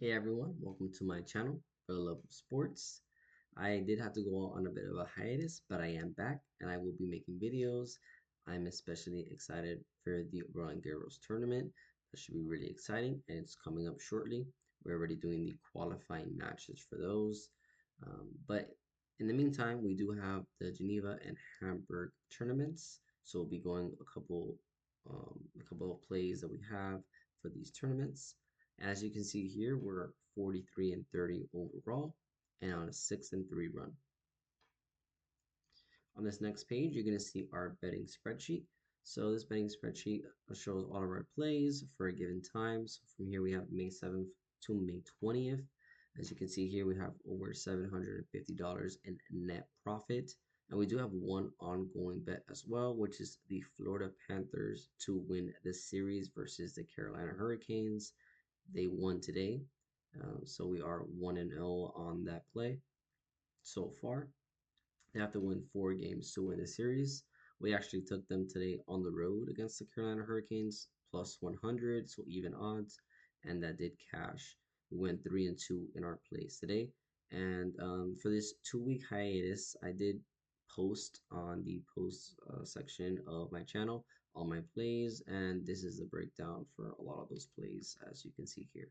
Hey everyone, welcome to my channel for the love of sports. I did have to go on a bit of a hiatus, but I am back and I will be making videos. I'm especially excited for the Roland Garros tournament. That should be really exciting and it's coming up shortly. We're already doing the qualifying matches for those. But in the meantime, we do have the Geneva and Hamburg tournaments. So we'll be going a couple of plays that we have for these tournaments. As you can see here, we're 43 and 30 overall and on a 6 and 3 run. On this next page, you're going to see our betting spreadsheet. So this betting spreadsheet shows all of our plays for a given time. So from here, we have May 7th to May 20th. As you can see here, we have over $750 in net profit. And we do have one ongoing bet as well, which is the Florida Panthers to win the series versus the Carolina Hurricanes. They won today. So we are 1 and 0 on that play so far. They have to win 4 games to win the series. We actually took them today on the road against the Carolina Hurricanes, plus 100, so even odds, and that did cash. We went 3 and 2 in our plays today. And for this 2 week hiatus, I did post on the post section of my channel all my plays, and this is the breakdown for a lot of those plays, as you can see here.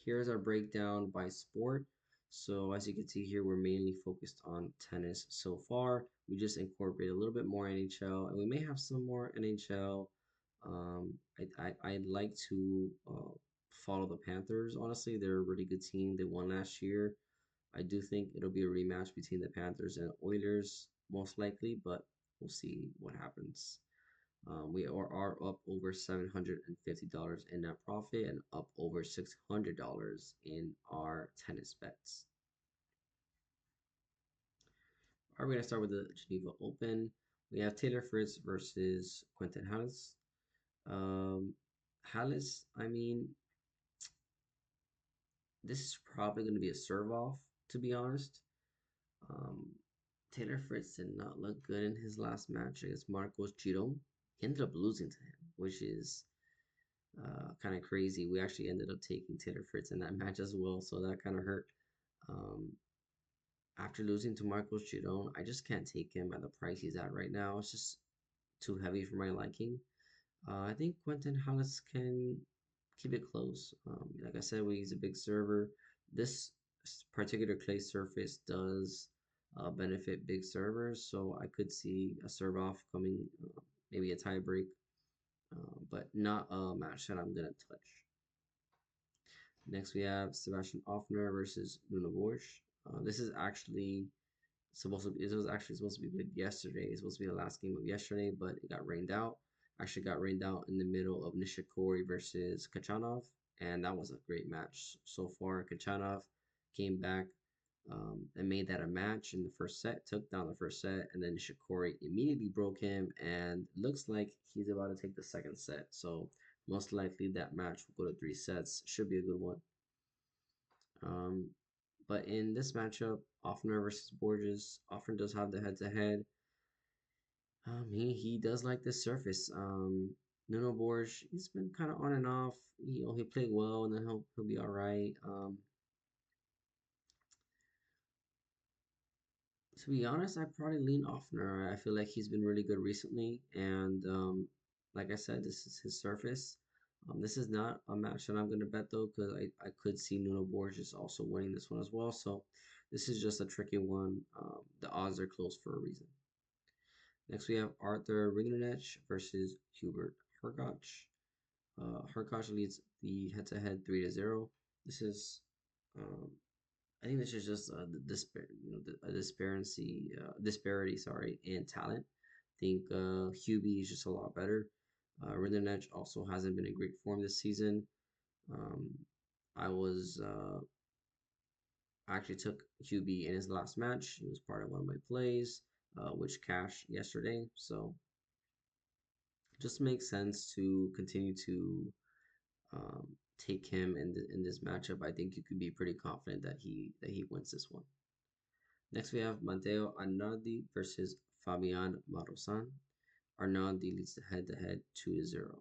Here's our breakdown by sport. So as you can see here, we're mainly focused on tennis so far. We just incorporate a little bit more NHL, and we may have some more NHL. I'd like to follow the Panthers. Honestly, they're a really good team. They won last year. I do think it'll be a rematch between the Panthers and Oilers, most likely, but we'll see what happens. We are up over $750 in net profit and up over $600 in our tennis bets. All right, we're going to start with the Geneva Open. We have Taylor Fritz versus Quentin Hallis. Um, Hallis, I mean, this is probably going to be a serve off, to be honest. Um, Taylor Fritz did not look good in his last match against Marcos Giron. He ended up losing to him, which is kind of crazy. We actually ended up taking Taylor Fritz in that match as well, so that kind of hurt. Um, After losing to Marcos Giron, I just can't take him at the price he's at right now. It's just too heavy for my liking. I think Quentin Hallis can keep it close. Like I said, he's a big server. This particular clay surface does benefit big servers, so I could see a serve off coming, maybe a tie break, but not a match that I'm gonna touch. Next, we have Sebastian Offner versus Luna Borsch. This is actually it was actually supposed to be played yesterday. It's supposed to be the last game of yesterday, but it got rained out. Actually got rained out in the middle of Nishikori versus Kachanov, and that was a great match so far. Kachanov came back and made that a match in the first set, took down the first set, and then Nishikori immediately broke him, and looks like he's about to take the second set. So most likely that match will go to 3 sets. Should be a good one. Um, but in this matchup, Offner versus Borges, Offner does have the head-to-head. He does like this surface. Nuno Borges, he's been kind of on and off. He played well, and then he'll be all right. To be honest, I probably lean Offner. I feel like he's been really good recently, and like I said, this is his surface. This is not a match that I'm gonna bet though, because I could see Nuno Borges also winning this one as well. So this is just a tricky one. The odds are close for a reason. Next, we have Arthur Ringnech versus Hubert Hurkacz. Hurkacz leads the head-to-head 3-0. This is, um, I think this is just a disparity, sorry, in talent. I think Hubie is just a lot better. Ringnech also hasn't been in great form this season. Um, I was actually took QB in his last match. He was part of one of my plays, which cashed yesterday. So just makes sense to continue to um, take him in this matchup. I think you could be pretty confident that he wins this one. Next, we have Matteo Arnaldi versus Fabian Marosan. Arnaldi leads the head-to-head 2-0.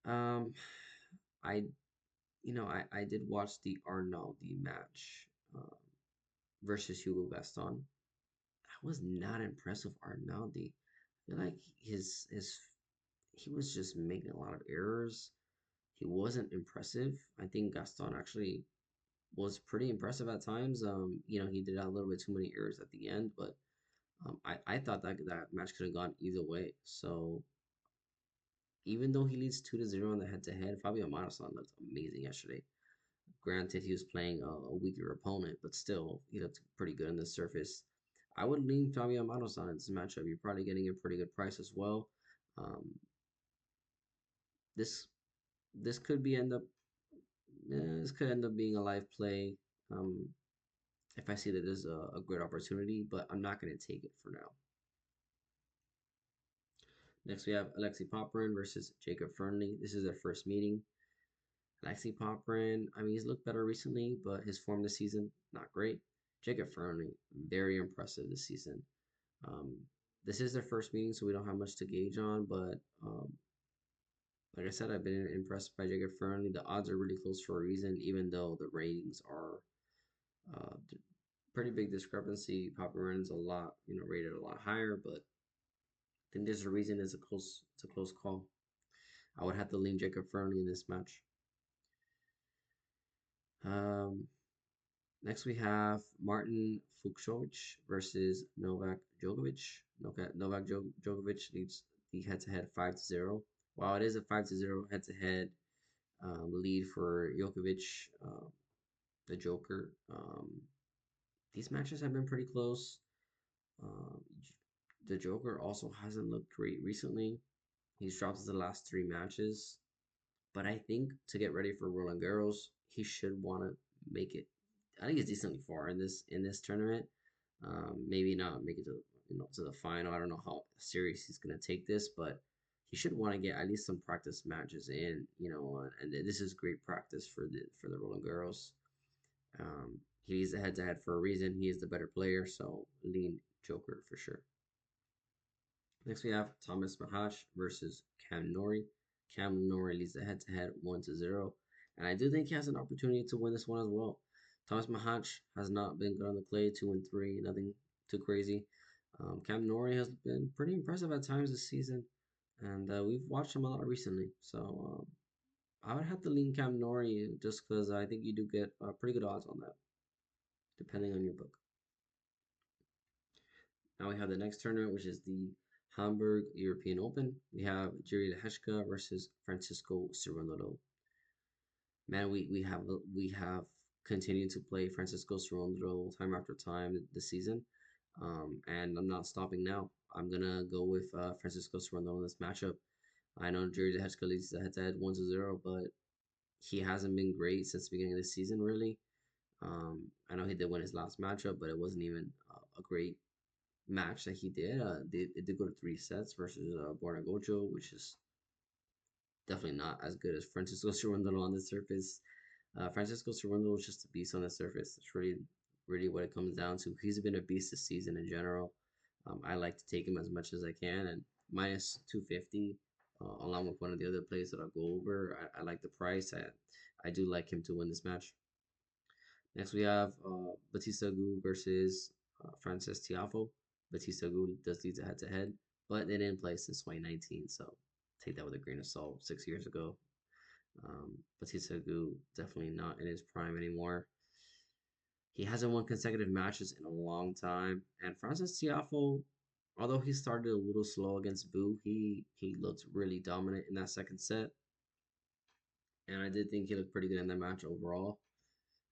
Um, I I did watch the Arnaldi match versus Hugo Gaston. I was not impressed with Arnaldi. I feel like his he was just making a lot of errors. He wasn't impressive. I think Gaston actually was pretty impressive at times. He did have a little bit too many errors at the end, but I thought that match could have gone either way. So even though he leads 2-0 on the head-to-head, Fabio Marathon looked amazing yesterday. Granted, he was playing a weaker opponent, but still, he looked pretty good on the surface. I would lean Fabio Marathon in this matchup. You're probably getting a pretty good price as well. Um, this this could be end up this could end up being a live play. Um, if I see that there's a great opportunity, but I'm not going to take it for now. Next, we have Alexei Popyrin versus Jacob Fernley. This is their first meeting. Alexei Popyrin, I mean, he's looked better recently, but his form this season, not great. Jacob Fernley, very impressive this season. Um, this is their first meeting, so we don't have much to gauge on, but like I said, I've been impressed by Jacob Fernley. The odds are really close for a reason, even though the ratings are uh, pretty big discrepancy. Popyrin's a lot, rated a lot higher, but I think there's a reason it's a close call. I would have to lean Jacob Fernley in this match. Um, Next, we have Martin Fucsovic versus Novak Djokovic. Novak Djokovic leads the head-to-head 5-0. While it is a 5-0 head-to-head lead for Djokovic, the Joker, these matches have been pretty close. Um, the Joker also hasn't looked great recently. He's dropped his last three matches. But I think to get ready for Roland Garros, he should want to make it. I think he's decently far in this tournament. Maybe not make it to the final. I don't know how serious he's gonna take this, but he should want to get at least some practice matches in. And this is great practice for the Roland Garros. He's a head-to-head for a reason. He is the better player, so lean Joker for sure. Next, we have Thomas Mahash versus Cam Norrie. Cam Norrie leads the head-to-head 1-0, and I do think he has an opportunity to win this one as well. Thomas Mahash has not been good on the clay, 2-3, nothing too crazy. Cam Norrie has been pretty impressive at times this season, and we've watched him a lot recently. So I would have to lean Cam Norrie just because I think you do get pretty good odds on that, depending on your book. Now we have the next tournament, which is the Hamburg European Open. We have Jiří Lehečka versus Francisco Cerundolo. Man, we have continued to play Francisco Cerundolo time after time this season, and I'm not stopping now. I'm gonna go with Francisco Cerundolo in this matchup. I know Jiří Lehečka leads the head-to-head 1-0, but he hasn't been great since the beginning of the season, really. I know he did win his last matchup, but it wasn't even a great match that he did. It did go to three sets versus Borna Gojo, which is definitely not as good as Francisco Cerundolo on the surface. Francisco Cerundolo is just a beast on the surface. It's really, really what it comes down to. He's been a beast this season in general. I like to take him as much as I can, and minus 250, along with one of the other plays that I'll go over. I like the price. I do like him to win this match. Next, we have Batista Agut versus Frances Tiafo. Batista Agut does lead to head to head, but they didn't play since 2019, so take that with a grain of salt. 6 years ago. Batista Agut definitely not in his prime anymore. He hasn't won consecutive matches in a long time, and Frances Tiafo, although he started a little slow against Boo, he looked really dominant in that second set, and I did think he looked pretty good in that match overall.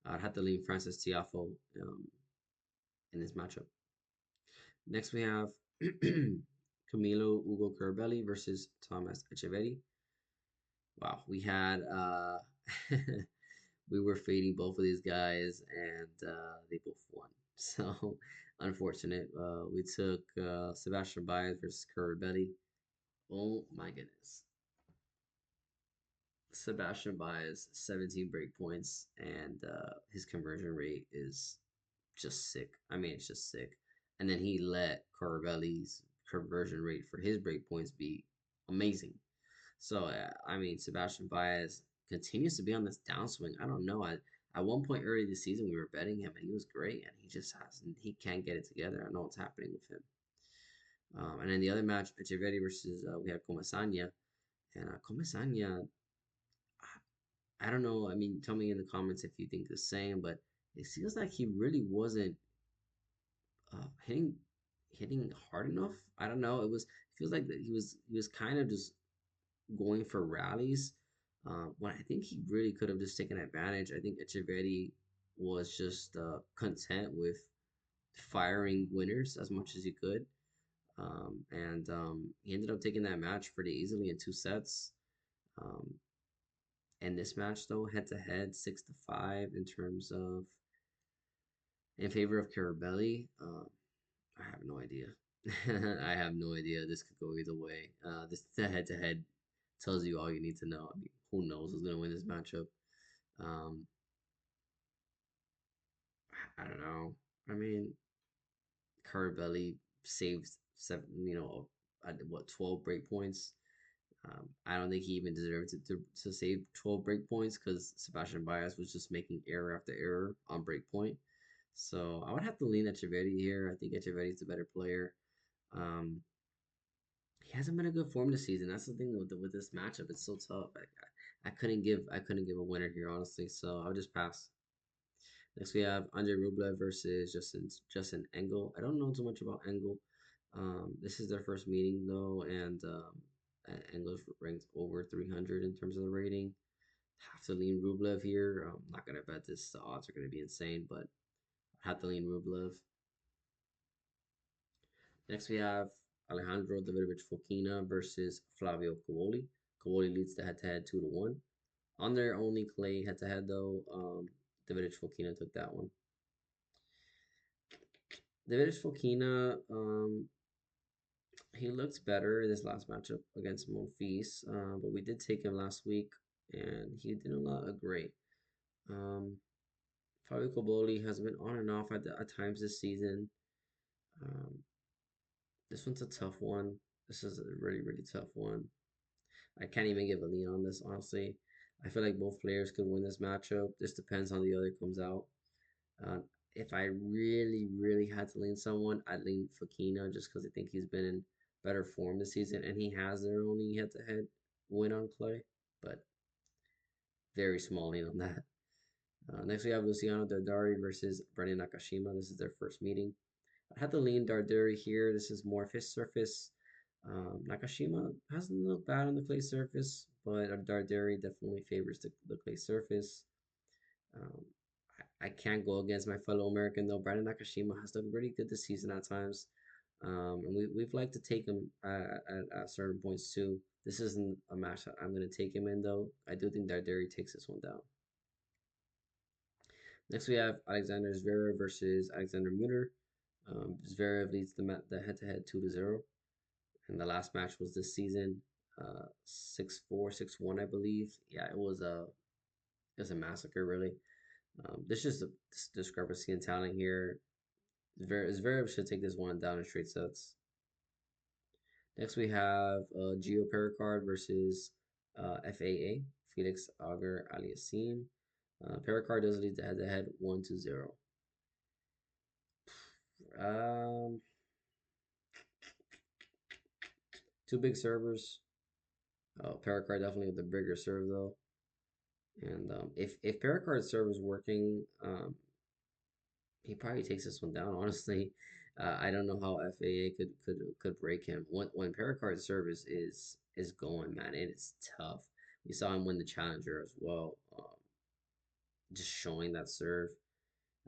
I'd have to lean Frances Tiafo in this matchup. Next, we have Camilo Ugo Carabelli versus Thomas Echeverri. Wow, we had we were fading both of these guys, and they both won. So unfortunate. We took Sebastian Baez versus Carabelli. Oh my goodness. Sebastian Baez, 17 break points, and his conversion rate is just sick. I mean, it's just sick. And then he let Carabelli's conversion rate for his break points be amazing. So I mean, Sebastian Baez continues to be on this downswing. I don't know. At one point early this season we were betting him and he was great and he just hasn't. He can't get it together. I don't know what's happening with him. And then the other match, Echeverri versus we had Comasanya, and Comasanya, I don't know. I mean, tell me in the comments if you think the same, but it feels like he really wasn't hitting hard enough. I don't know. It feels like that he was kind of just going for rallies. When I think he really could have just taken advantage. I think Echeverri was just content with firing winners as much as he could. And he ended up taking that match pretty easily in 2 sets. Um, and this match, though, head to head, 6-5 in terms of in favor of Carabelli. I have no idea. I have no idea. This could go either way. This head to head tells you all you need to know. I mean, who knows who's gonna win this matchup? Um, I don't know. I mean, Carabelli saved seven, what 12 break points. I don't think he even deserved to save 12 break points because Sebastian Baez was just making error after error on break point. So I would have to lean Echeverri here. I think Echeverri is the better player. Um, he hasn't been a good form this season. That's the thing with this matchup. It's so tough. I couldn't give a winner here honestly. So I'll just pass. Next we have Andre Rublev versus Justin Engel. I don't know too much about Engel. This is their first meeting though, and Engel's ranked over 300 in terms of the rating. Have to lean Rublev here. I'm not gonna bet this. The odds are gonna be insane, but I have to lean Rublev. Next we have Alejandro Davidovich Fokina versus Flavio Cooli. Cooli leads the head-to-head 2-1. On their only clay head-to-head though, Davidovich Fokina took that one. Davidovich Fokina, he looks better in this last matchup against Monfils, but we did take him last week, and he didn't look great. Um, Fabio Coboli has been on and off at times this season. Um, this one's a tough one. This is a really, really tough one. I can't even give a lean on this, honestly. I feel like both players could win this matchup. This depends on the other comes out. Uh, if I really, really had to lean someone, I'd lean Fakina just because I think he's been in better form this season and he has their only head to head win on clay, but very small lean on that. Next, we have Luciano Dardari versus Brendan Nakashima. This is their first meeting. I had to lean Dardari here. This is more of his surface. Nakashima hasn't looked bad on the clay surface, but Dardari definitely favors the clay surface. Um, I can't go against my fellow American though. Brandon Nakashima has done pretty good this season at times, and we've liked to take him at certain points too. This isn't a match that I'm going to take him in though. I do think Darderi takes this one down. Next we have Alexander Zverev versus Alexander Mutter. Zverev leads the head-to-head 2-0, and the last match was this season, 6-4, 6-1, I believe. Yeah, it was a massacre really. There's just a discrepancy in talent here. Zverev should take this one down in straight sets. Next, we have Gio Pericard versus FAA, Felix Auger Aliassime. Pericard does lead the head-to-head 1-0. Um, two big servers. Pericard definitely with the bigger serve though. And if Pericard's serve is working, he probably takes this one down. Honestly, I don't know how FAA could break him. When Pericard's service is going, man, it is tough. We saw him win the challenger as well. Just showing that serve.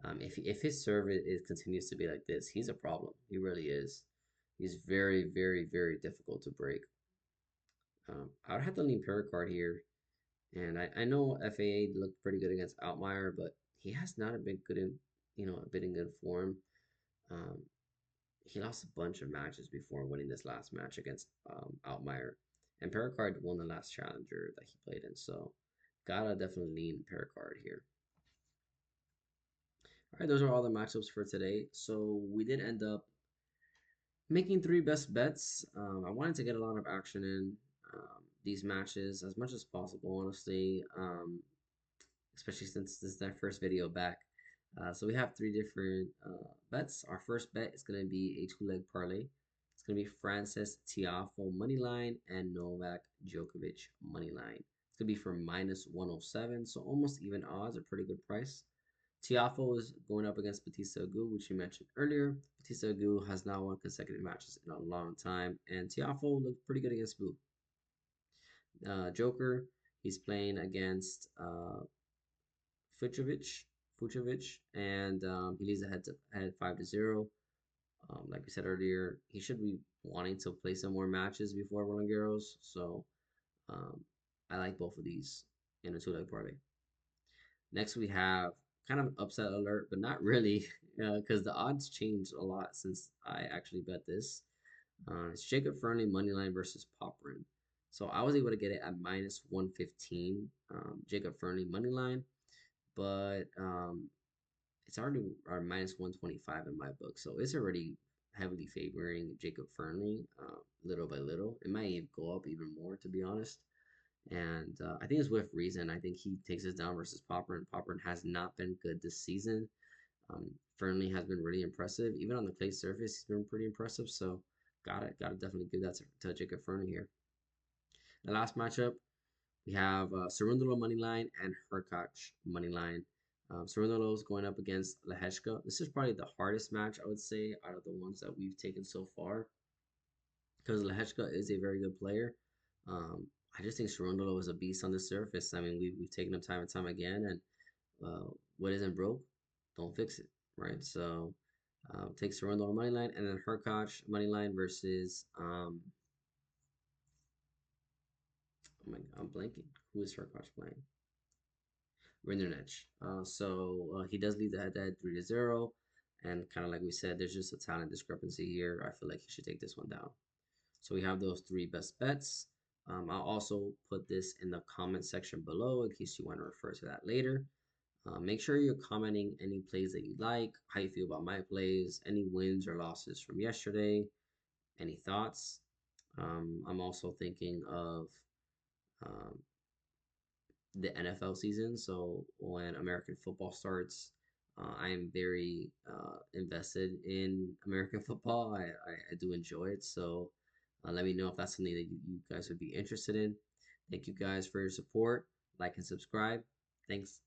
If his serve continues to be like this, he's a problem. He really is. He's very, very, very difficult to break. I would have to lean Pericard here. And I know FAA looked pretty good against Altmaier, but he has not been good in a bit in good form. Um, he lost a bunch of matches before winning this last match against Altmaier. And Pericard won the last challenger that he played in, so gotta definitely lean Pericard here. All right, those are all the matchups for today. So we did end up making three best bets. I wanted to get a lot of action in. these matches as much as possible, honestly, especially since this is their first video back. So we have three different bets. Our first bet is going to be a two-leg parlay. It's going to be Francis Tiafoe money line and Novak Djokovic money line. It's going to be for minus 107, so almost even odds, a pretty good price. Tiafoe is going up against Batista Agut, which you mentioned earlier. Batista Agut has now won consecutive matches in a long time, and Tiafoe looked pretty good against Boo. Joker, he's playing against Fucsovics, Fucsovics, and he leads ahead 5-0. Like we said earlier, he should be wanting to play some more matches before Roland Garros. So um, I like both of these in a two-leg parlay. Next, we have kind of an upset alert, but not really, because the odds changed a lot since I actually bet this. It's Jacob Fernley moneyline versus Poprin. So I was able to get it at minus 115, Jacob Fernley moneyline, but it's already or minus 125 in my book. So it's already heavily favoring Jacob Fernley little by little. It might go up even more, to be honest. And I think it's with reason. I think he takes us down versus Popper, and has not been good this season. Fernley has been really impressive. Even on the clay surface, he's been pretty impressive. So gotta definitely give that to Jacob Fernley here. The last matchup, we have Cerundolo money line and Hurkacz money line. Cerundolo is going up against Leheshka. This is probably the hardest match, I would say, out of the ones that we've taken so far, because Leheshka is a very good player. Um, I just think Cerundolo is a beast on the surface. I mean, we've taken him time and time again, and what isn't broke, don't fix it, right? So take Cerundolo money line, and then Hurkacz money line versus oh my, I'm blanking. Who is Hurkacz playing? Rinderknech. So he does lead the head-to-head 3-0, and kind of like we said, there's just a talent discrepancy here. I feel like he should take this one down. So we have those three best bets. I'll also put this in the comment section below in case you want to refer to that later. Make sure you're commenting any plays that you like, how you feel about my plays, any wins or losses from yesterday, any thoughts. I'm also thinking of um, the NFL season. So when American football starts, I am very invested in American football. I do enjoy it. So let me know if that's something that you guys would be interested in. Thank you guys for your support. Like and subscribe. Thanks.